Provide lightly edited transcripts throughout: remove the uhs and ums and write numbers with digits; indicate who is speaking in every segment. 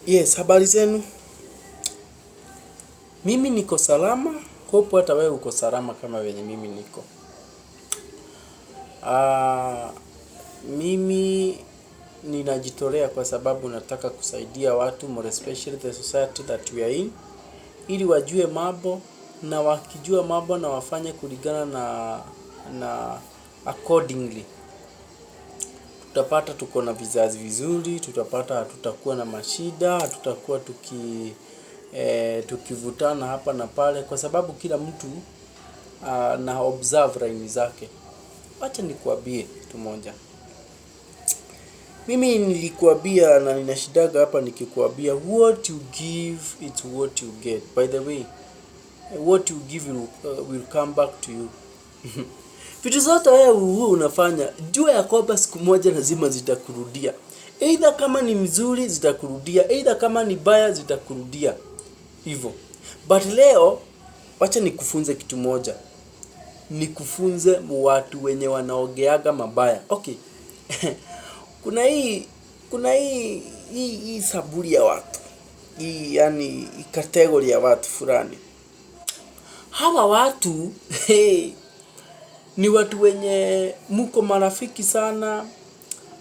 Speaker 1: Yes, habari zenu. Mimi niko salama, hope hata wewe uko salama kama venye mimi niko. Mimi ninajitolea kwa sababu nataka kusaidia watu, more especially the society that we are in, ili wajue mambo na wakijua mambo na wafanye kulingana na accordingly. Tutapata tuko na vizazi vizuri, tutapata hatutakuwa na mashida, hatutakuwa tukivutana hapa na pale, kwa sababu kila mtu na observe line zake. Acha nikuambie kitu moja. Mimi nilikuambia na ninashidaga hapa nikikuambia, what you give it's what you get. By the way, what you give will come back to you. Vitu zote wewe unafanya, jua ya kwamba siku moja lazima zitakurudia. Either kama ni mzuri zitakurudia, either kama ni baya zitakurudia. Hivyo. But leo wacha nikufunze kitu moja. Nikufunze watu wenye wanaogeaga mabaya. Okay. Kuna hii saburi ya watu. Yani kategori ya watu fulani. Hawa watu ni watu wenye mko marafiki sana,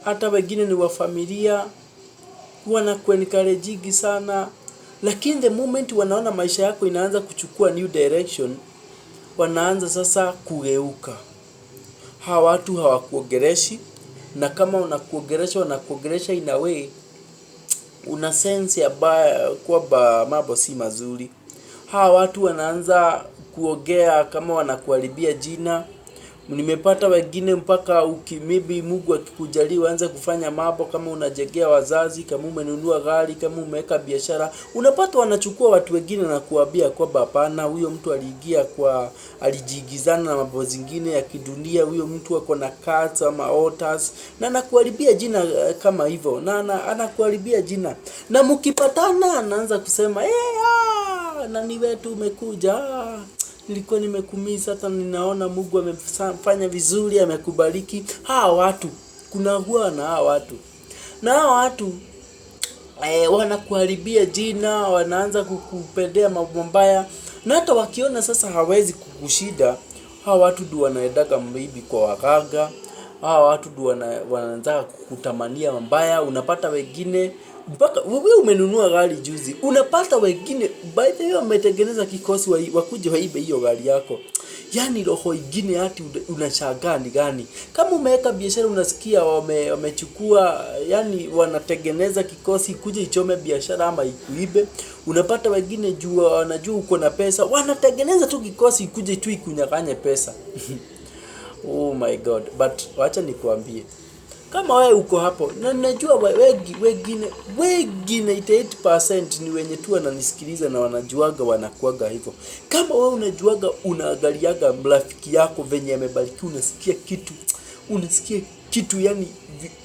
Speaker 1: hata wengine ni wa familia, wanakuencourage sana, lakini the moment wanaona maisha yako inaanza kuchukua new direction, wanaanza sasa kugeuka. Hawa watu hawakuongereshi, na kama unakuongeresha wanakuongeresha in a way una sense ya kwamba mambo si mazuri. Hawa watu wanaanza kuongea kama wanakuharibia jina. Nimepata wengine mpaka maybe Mungu akikujalia uanze kufanya mambo kama unajegea wazazi, kama umenunua gari, kama umeweka biashara, unapata wanachukua watu wengine na kuambia kwamba hapana, huyo mtu alijigizana na mambo zingine ya kidunia, huyo mtu ako na cards ama altars, na anakuharibia jina kama hivyo, na anakuharibia jina. Na mkipatana anaanza kusema na ni wetu umekuja, nilikuwa nimekumiza, hata ninaona Mungu amefanya vizuri, amekubariki. Hawa watu, kuna huwa na hawa watu. Na hawa watu wanakuharibia jina, wanaanza kukupendea mambo mbaya. Na hata wakiona sasa hawezi kukushida, hawa watu ndio wanaendaga maybe kwa waganga. Hawa watu ndio wanaanza kukutamania mabaya. Unapata wengine mpaka wewe umenunua gari juzi, unapata wengine by the way wametengeneza kikosi wakuje waibe hiyo gari yako. Yani roho ingine hati unashangaa ni gani? Kama umeweka biashara unasikia wamechukua, yani wanatengeneza kikosi kuje ichome biashara ama ikuibe. Unapata wengine wanajua uko na pesa, wanatengeneza tu kikosi kuje tu ikunyang'anye pesa. Oh my God. But wacha nikuambie, kama wewe uko hapo, na najua wengine 88% ni wenye tu wananisikiliza na wanajuaga wanakuaga hivyo. Kama wewe unajuaga unaangaliaga rafiki yako venye amebarikiwa, unasikia kitu yani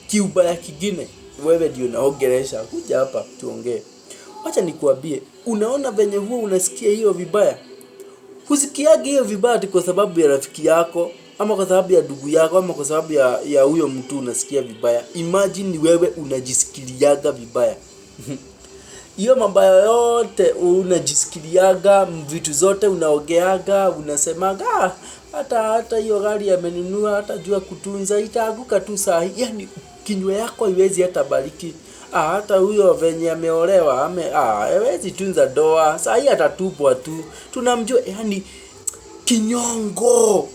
Speaker 1: kiubaya kingine, wewe ndio unaongelesha, kuja hapa tuongee. Acha nikuambie, unaona venye huo unasikia hiyo vibaya. Husikiagi hiyo vibaya kwa sababu ya rafiki yako, ama kwa sababu ya ndugu yako, ama kwa sababu ya huyo mtu unasikia vibaya. Imagine ni wewe unajisikiliaga vibaya. Hiyo mabaya yote unajisikiliaga, vitu zote unaogeaga, unasemaga hata hiyo gari amenunua, hata jua kutunza, itaanguka tu saa hii. Yani kinywa yako haiwezi hata bariki. Hata huyo venye ameolewa, hawezi tunza doa, saa hii atatupwa tu. Tunamjua, yani kinyongo.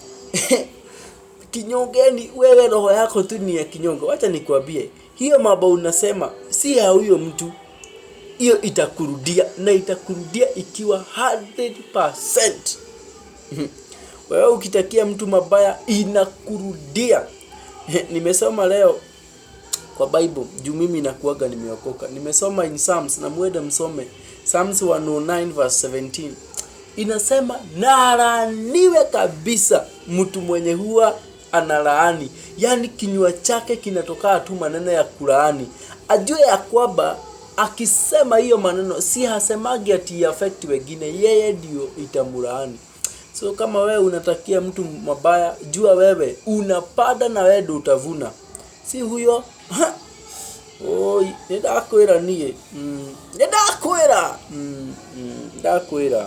Speaker 1: Kinyongeni wewe, roho yako tu ni ya kinyongo. Acha nikwambie, hiyo mambo unasema si ya huyo mtu, hiyo itakurudia, na itakurudia ikiwa 100%. Wewe ukitakia mtu mabaya inakurudia. Nimesoma leo kwa Bible, juu mimi nakuaga nimeokoka. Nimesoma in Psalms, na muende msome Psalms 109 verse 17. Inasema nalaaniwe kabisa mtu mwenye huwa analaani. Yani kinywa chake kinatoka tu maneno ya kulaani. Ajue ya kwamba akisema hiyo maneno si hasemagi ati affect wengine, yeye ndio itamulaani. So kama wewe unatakia mtu mabaya, jua wewe unapanda na wewe ndio utavuna. Si huyo oi nĩ ndakwĩra niĩ nĩ ndakwĩra ndakwĩra